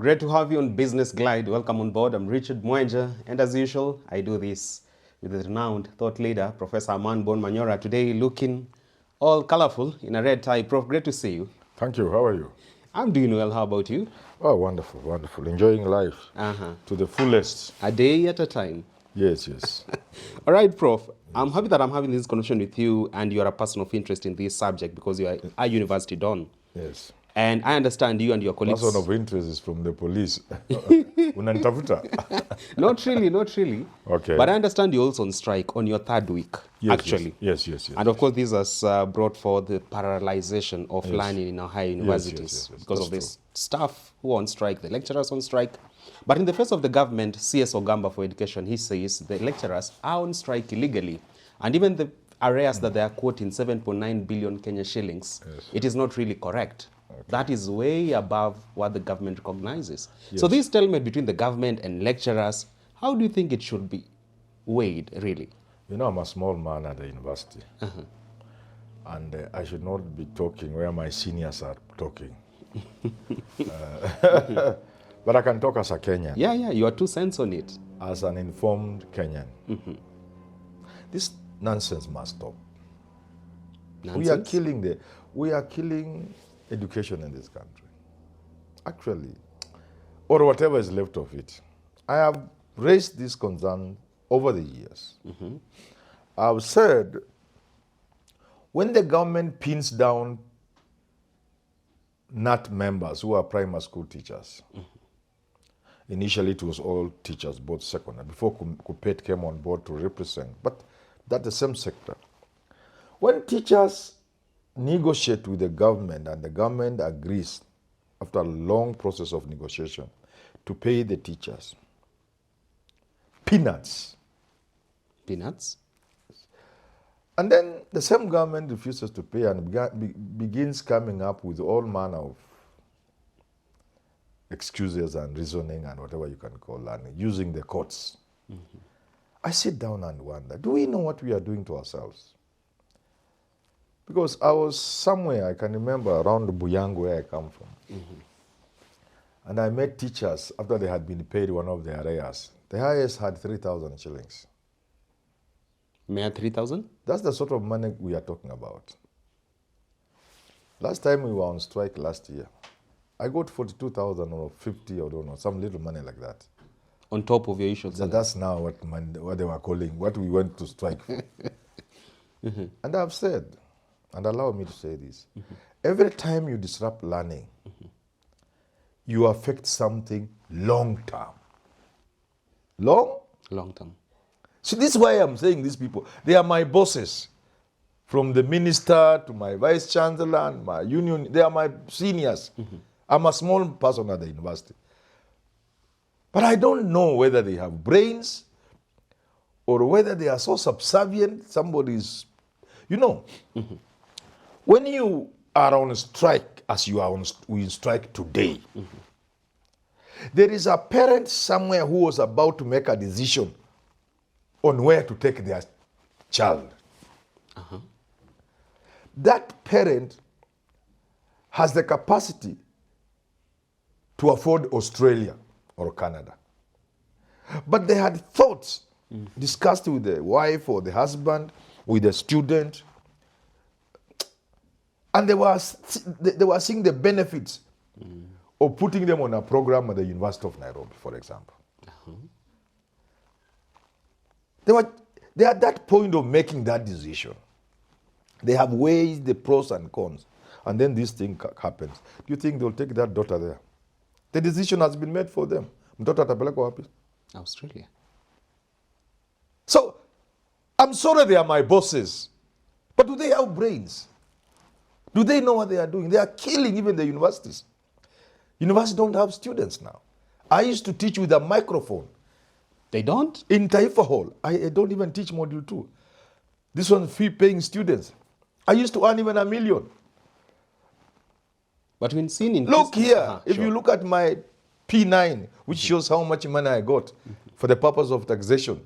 Great to have you on Business Glide. Welcome on board. I'm Richard Mwenja, and as usual, I do this with the renowned thought leader, Professor Herman Manyora. Today, looking all colorful in a red tie. Prof, great to see you. Thank you. How are you? I'm doing well. How about you? Oh, wonderful, wonderful. Enjoying life to the fullest. A day at a time. Yes, yes. All right, Prof. Yes. I'm happy that I'm having this conversation with you, and you're a person of interest in this subject because you are a university don. Yes. And I understand you and your colleagues. Person of interest is from the police. Unanitafuta? Not really, not really. Okay. But I understand you're also on strike on your third week, yes, actually. Yes. And of course, this has brought forth the parallelization of learning in our higher universities because of this staff who are on strike, the lecturers on strike. But in the face of the government, CS Ogamba for Education, he says the lecturers are on strike illegally. And even the arrears that they are quoting, 7.9 billion Kenya shillings, it is not really correct. Okay. That is way above what the government recognizes. Yes. So this stalemate between the government and lecturers, how do you think it should be weighed, really? You know, I'm a small man at the university. And I should not be talking where my seniors are talking. But I can talk as a Kenyan. Yeah, you are 2 cents on it. As an informed Kenyan. This nonsense must stop. Nonsense? We are killing education in this country. Actually, or whatever is left of it. I have raised this concern over the years. I've said, when the government pins down NAT members who are primary school teachers, initially it was all teachers, both secondary, before Kupet came on board to represent, but that's the same sector. When teachers negotiate with the government and the government agrees after a long process of negotiation to pay the teachers peanuts. Peanuts? And then the same government refuses to pay and begins coming up with all manner of excuses and reasoning and whatever you can call, and using the courts. I sit down and wonder, do we know what we are doing to ourselves? Because I was somewhere, I can remember, around Buyang, where I come from. And I met teachers after they had been paid one of their arrears. The highest had 3,000 shillings. May I have 3,000? That's the sort of money we are talking about. Last time we were on strike last year, I got 42,000 or 50, or I don't know, some little money like that. On top of your issues? That's now what they were calling, what we went to strike for. And I've said, and allow me to say this, every time you disrupt learning, you affect something long term. Long term. So this is why I'm saying these people, they are my bosses. From the minister to my vice chancellor and my union, they are my seniors. I'm a small person at the university. But I don't know whether they have brains or whether they are so subservient, somebody's, you know, when you are on strike, as you are on strike today, there is a parent somewhere who was about to make a decision on where to take their child. That parent has the capacity to afford Australia or Canada. But they had thoughts, discussed with the wife or the husband, with the student, and they were seeing the benefits of putting them on a program at the University of Nairobi, for example. They are at that point of making that decision. They have weighed the pros and cons, and then this thing happens. Do you think they'll take that daughter there? The decision has been made for them. Mtoto atapelekwa wapi? Australia. So, I'm sorry they are my bosses, but do they have brains? Do they know what they are doing? They are killing even the universities. Universities don't have students now. I used to teach with a microphone. They don't? In Taifa Hall. I don't even teach module 2. This one's fee-paying students. I used to earn even $1 million. But when seen in... Look here, if you look at my P9, which shows how much money I got for the purpose of taxation,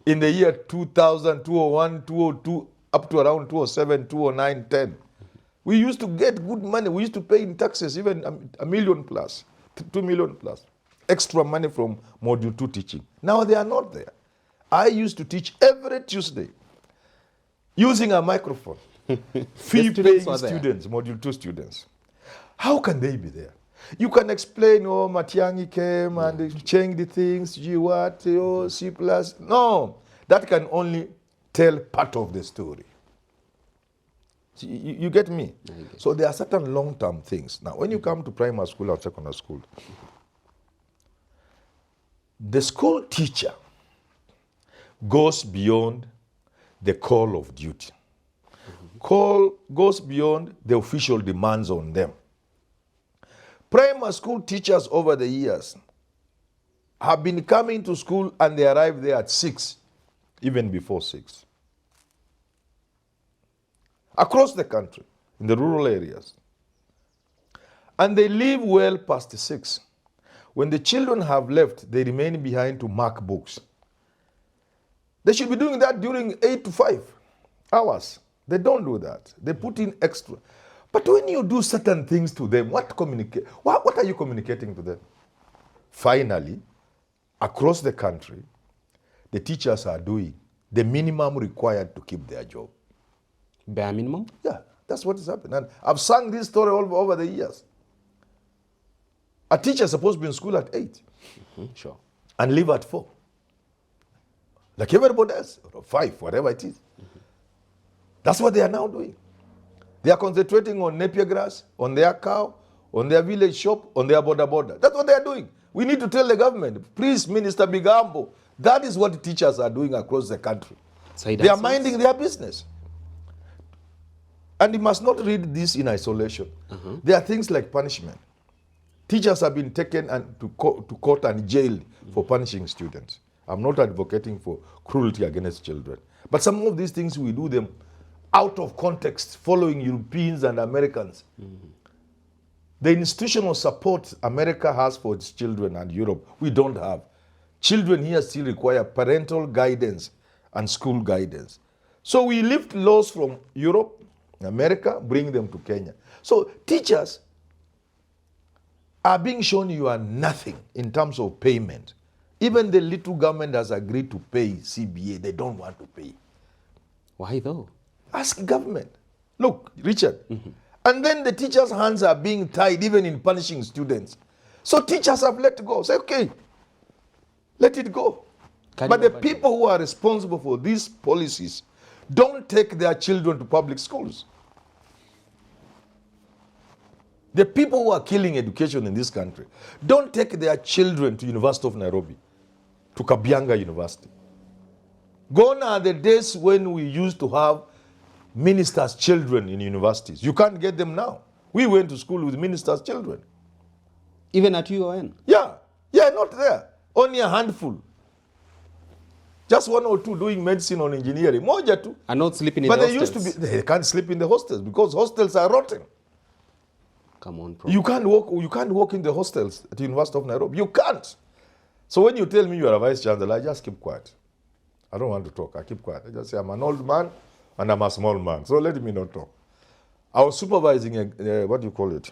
in the year 2000, 201, 202, up to around 207, 209, 10, we used to get good money. We used to pay in taxes even $1 million plus. 2 million plus. Extra money from module 2 teaching. Now they are not there. I used to teach every Tuesday using a microphone. Fee-paying students, module 2 students. How can they be there? You can explain, oh, Matiangi came and changed the things, G what, oh, C+. No, that can only tell part of the story. You get me? So there are certain long-term things. Now, when you come to primary school or secondary school, the school teacher goes beyond the call of duty. Goes beyond the official demands on them. Primary school teachers over the years have been coming to school and they arrive there at 6, even before 6. Across the country, in the rural areas. And they leave well past 6. When the children have left, they remain behind to mark books. They should be doing that during 8 to 5 hours. They don't do that. They put in extra. But when you do certain things to them, what are you communicating to them? Finally, across the country, the teachers are doing the minimum required to keep their job. Bare minimum? Yeah, that's what is happening. And I've sung this story all over the years. A teacher is supposed to be in school at 8. Sure. And leave at 4. Like everybody else, or 5, whatever it is. That's what they are now doing. They are concentrating on Napier grass, on their cow, on their village shop, on their border. That's what they are doing. We need to tell the government, please, Minister Bigambo, that is what teachers are doing across the country. They are minding their business. And you must not read this in isolation. There are things like punishment. Teachers have been taken to court and jailed for punishing students. I'm not advocating for cruelty against children. But some of these things, we do them out of context, following Europeans and Americans. The institutional support America has for its children and Europe, we don't have. Children here still require parental guidance and school guidance. So we lift laws from Europe, America, bring them to Kenya. So teachers are being shown you are nothing in terms of payment. Even the little government has agreed to pay CBA, they don't want to pay. Why though? Ask government. Look, Richard. And then the teachers' hands are being tied even in punishing students. So teachers have let go. Say, okay, let it go. But the people who are responsible for these policies don't take their children to public schools. The people who are killing education in this country don't take their children to University of Nairobi, to Kabianga University. Gone are the days when we used to have ministers' children in universities. You can't get them now. We went to school with ministers' children. Even at UON? Yeah, not there. Only a handful. Just 1 or 2 doing medicine or engineering. Moja tu. And not sleeping in the hostels. But they used to be, they can't sleep in the hostels because hostels are rotten. Come on, bro. You can't walk in the hostels at the University of Nairobi. You can't. So when you tell me you are a vice chancellor, I just keep quiet. I don't want to talk. I keep quiet. I just say I'm an old man and I'm a small man. So let me not talk. I was supervising what do you call it?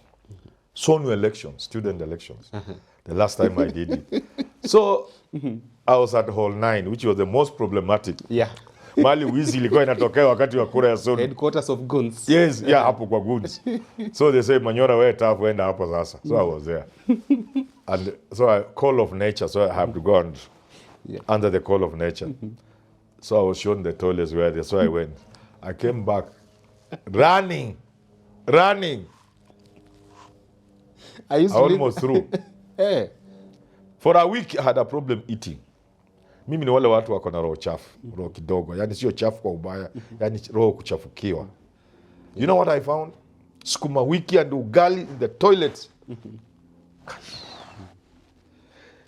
SONU elections, student elections. The last time I did it. So I was at Hall 9, which was the most problematic. Yeah. Mali wizi ilikuwa inatokea wakati wa kura ya SONU. Headquarters of goons. Yes, yeah, hapo kwa goons. So they say, Manyora, wewe tough, wenda hapo sasa. So I was there. And so I call of nature, so I have to go and under the call of nature. So I was shown the toilets where they, so I went. I came back running. I almost threw. Hey. For a week I had a problem eating. Mimi ni wale watu wako na roho chafu, roho kidogo. Yani sio chafu kwa ubaya, yani roho kuchafukiwa. You know what I found? Sukuma wiki and ugali in the toilets.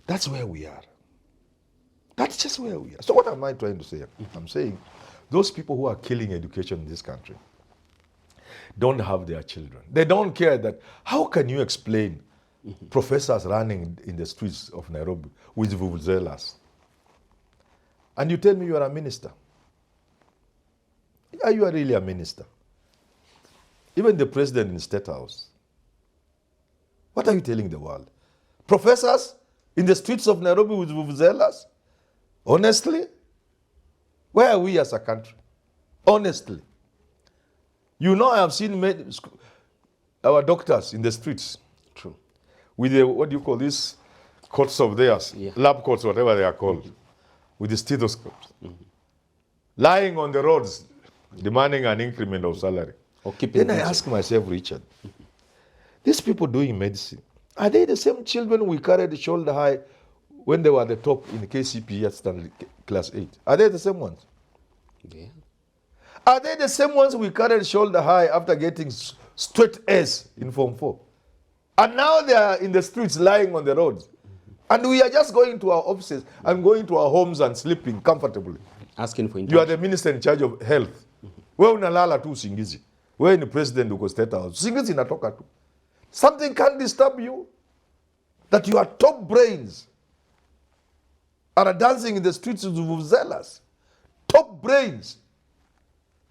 That's where we are. That's just where we are. So what am I trying to say? I'm saying those people who are killing education in this country don't have their children. They don't care that. How can you explain professors running in the streets of Nairobi with vuvuzelas? And you tell me you are a minister. Are you really a minister? Even the president in State House. What are you telling the world? Professors in the streets of Nairobi with vuvuzelas? Honestly? Where are we as a country? Honestly. You know, I have seen our doctors in the streets. True. With the, what do you call this? Coats of theirs, lab coats, whatever they are called, with the stethoscopes. Lying on the roads, demanding an increment of salary. Or keeping Then I ask myself, Richard, these people doing medicine, are they the same children we carried shoulder high when they were at the top in the KCP at Stanley Class 8? Are they the same ones? Yeah. Are they the same ones we carried shoulder high after getting straight A's in Form 4? And now they are in the streets lying on the roads. And we are just going to our offices and going to our homes and sleeping comfortably. Asking for You are the minister in charge of health. Wewe unalala tu usingizi. Wewe ni president uko state house. Usingizi inatoka tu. Something can't disturb you. That your top brains are dancing in the streets of vuvuzelas. Top brains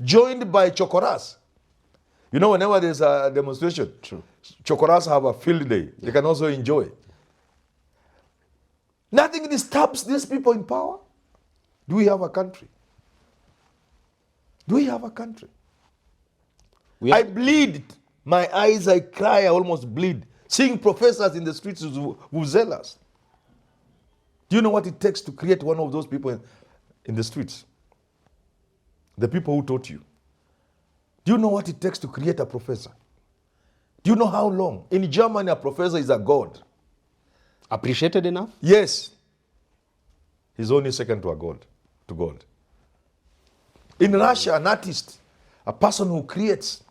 joined by chokoras. You know, whenever there's a demonstration, chokoras have a field day. They can also enjoy. Nothing disturbs these people in power. Do we have a country? Do we have a country? I bleed. My eyes, I cry, I almost bleed. Seeing professors in the streets of vuvuzelas. Do you know what it takes to create one of those people in the streets? The people who taught you. Do you know what it takes to create a professor? Do you know how long? In Germany, a professor is a god. Appreciated enough? Yes. He's only second to a god, to God. In Russia, an artist, a person who creates,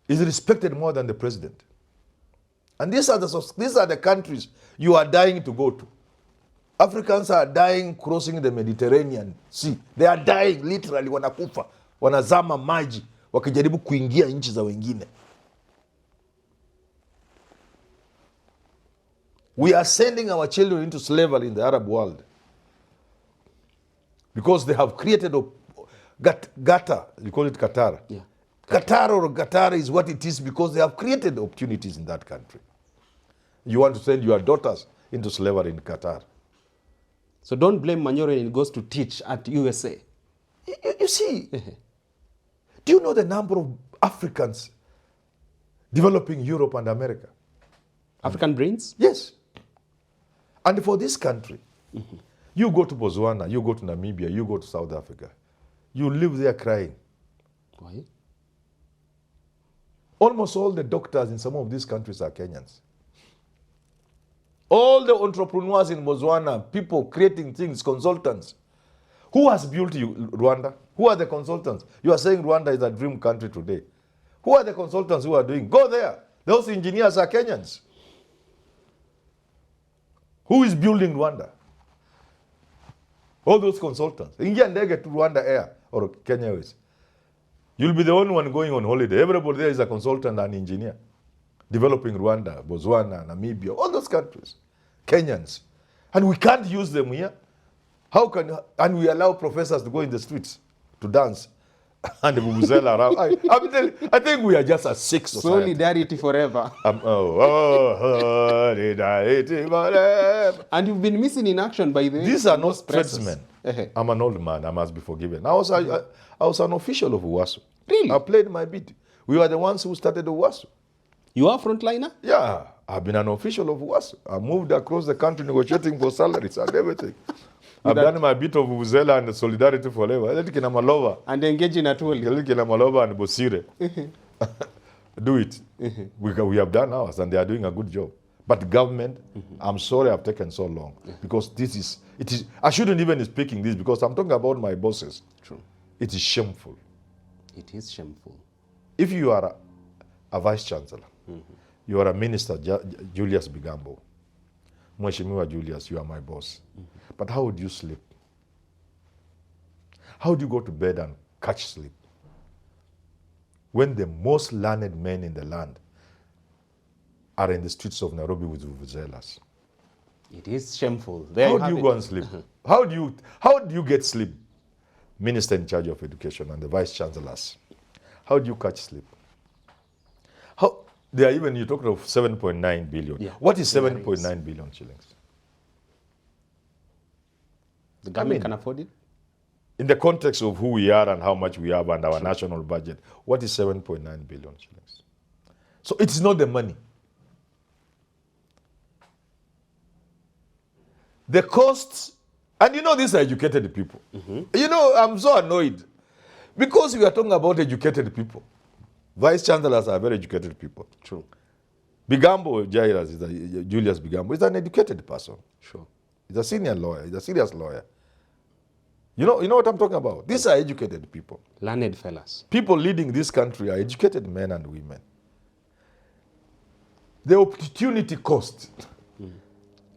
is respected more than the president. And these are the countries you are dying to go to. Africans are dying crossing the Mediterranean Sea. They are dying literally, wanakufa, wanazama maji, wakijaribu kuingia nchi za wengine. We are sending our children into slavery in the Arab world because they have created Qatar. You call it Qatar. Yeah. Qatar is what it is because they have created opportunities in that country. You want to send your daughters into slavery in Qatar. So don't blame Manyora when he goes to teach at USA. You see, do you know the number of Africans developing Europe and America? African brains? Yes. And for this country, you go to Botswana, you go to Namibia, you go to South Africa, you live there crying. Why? Almost all the doctors in some of these countries are Kenyans. All the entrepreneurs in Botswana, people creating things, consultants. Who has built you, Rwanda? Who are the consultants? You are saying Rwanda is a dream country today. Who are the consultants who are doing? Go there. Those engineers are Kenyans. Who is building Rwanda? All those consultants. Ingia ndege to Rwanda Air or Kenya Airways. You'll be the only one going on holiday. Everybody there is a consultant and engineer. Developing Rwanda, Botswana, Namibia, all those countries. Kenyans. And we can't use them here. How can, and we allow professors to go in the streets to dance and the vuvuzela around. I think we are just a sick society. Solidarity forever. Solidarity forever. And you've been missing in action by the way. These are not tradesmen. I'm an old man, I must be forgiven. I was an official of UWASU. Really? I played my bit. We were the ones who started UWASU. You are frontliner? Yeah, I've been an official of UWASU. I moved across the country negotiating for salaries and everything. I've done my bit of Vuvuzela and Solidarity forever. And engage in Atuli. And Bosire. Do it. We have done ours and they are doing a good job. But government, I'm sorry I've taken so long. Because it is, I shouldn't even be speaking this because I'm talking about my bosses. True. It is shameful. It is shameful. If you are a vice chancellor, you are a minister, Julius Bigambo, Mheshimiwa Julius, you are my boss. But how would you sleep? How do you go to bed and catch sleep? When the most learned men in the land are in the streets of Nairobi with vuvuzelas. It is shameful. How do you go and sleep? How do you get sleep? Minister in charge of education and the vice chancellors. How do you catch sleep? They are even, you talked of 7.9 billion. Yeah. What is 7.9 billion shillings? The government can afford it? In the context of who we are and how much we have and our national budget, what is 7.9 billion shillings? So it's not the money. The costs, and you know these are educated people. You know, I'm so annoyed because we are talking about educated people. Vice chancellors are very educated people. True. Bigambo Jairus, Julius Bigambo, is an educated person. Sure. He's a senior lawyer. He's a serious lawyer. You know what I'm talking about? These are educated people. Learned fellas. People leading this country are educated men and women. The opportunity cost.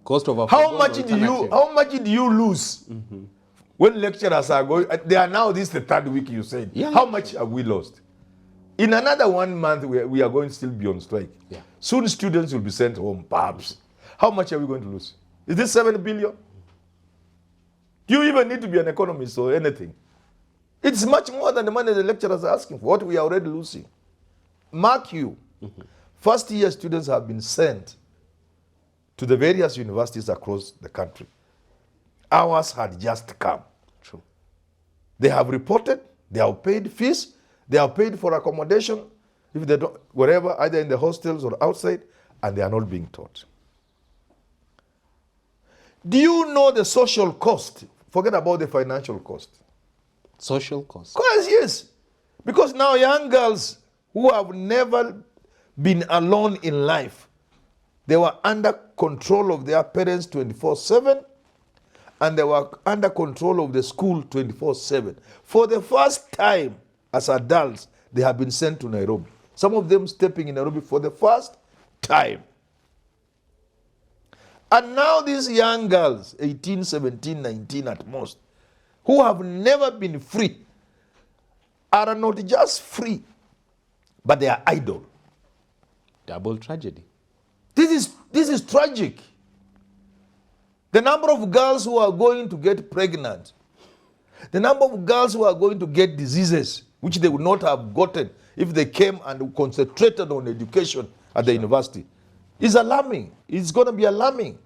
Cost of a How much do you lose when lecturers are going? They are now, this is the third week you said. Yeah. How much have we lost? In another 1 month, we are going to still be on strike. Yeah. Soon students will be sent home, perhaps. How much are we going to lose? Is this 7 billion? Do you even need to be an economist or anything? It's much more than the money the lecturers are asking for, what we are already losing. Mark you, first year students have been sent to the various universities across the country. Ours had just come. True. They have reported, they have paid fees, they have paid for accommodation, if they don't, wherever, either in the hostels or outside, and they are not being taught. Do you know the social cost? Forget about the financial cost. Social cost. Because yes, because now young girls who have never been alone in life, they were under control of their parents 24/7, and they were under control of the school 24/7. For the first time as adults, they have been sent to Nairobi. Some of them stepping in Nairobi for the first time. And now these young girls, 18, 17, 19 at most, who have never been free, are not just free, but they are idle. Double tragedy. This is tragic. The number of girls who are going to get pregnant, the number of girls who are going to get diseases, which they would not have gotten if they came and concentrated on education at the university, is alarming. It's going to be alarming.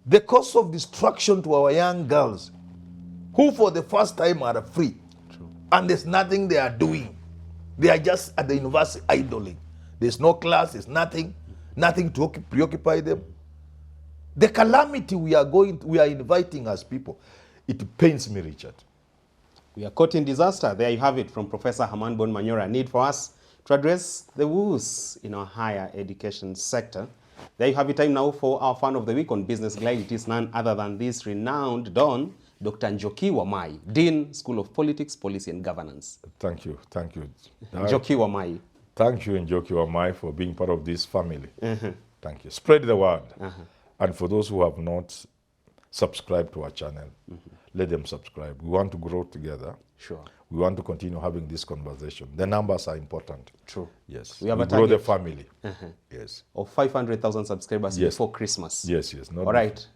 The cost of destruction to our young girls, who for the first time are free, and there's nothing they are doing. They are just at the university idling. There's no class, there's nothing to preoccupy them. The calamity we are inviting as people, it pains me, Richard. We are caught in disaster. There you have it from Professor Herman Manyora. Need for us to address the woes in our higher education sector. There you have it. Time now for our fan of the week on Business Glide. It is none other than this renowned Don, Dr. Njoki Wamai, Dean, School of Politics, Policy and Governance. Thank you. Njoki Wamai. Thank you, Njoki Wamai, for being part of this family. Thank you. Spread the word. And for those who have not subscribed to our channel, let them subscribe. We want to grow together. Sure. We want to continue having this conversation. The numbers are important. True. Yes. We have we a grow the target family. Yes. of 500,000 subscribers before Christmas. Yes. Not All right.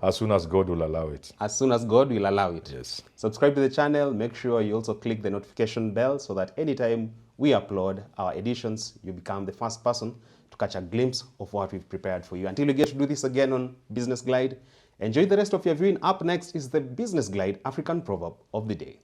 As soon as God will allow it. As soon as God will allow it. Yes. Subscribe to the channel. Make sure you also click the notification bell so that anytime we upload our editions, you become the first person to catch a glimpse of what we've prepared for you. Until we get to do this again on Business Glide, enjoy the rest of your viewing. Up next is the Business Glide African Proverb of the Day.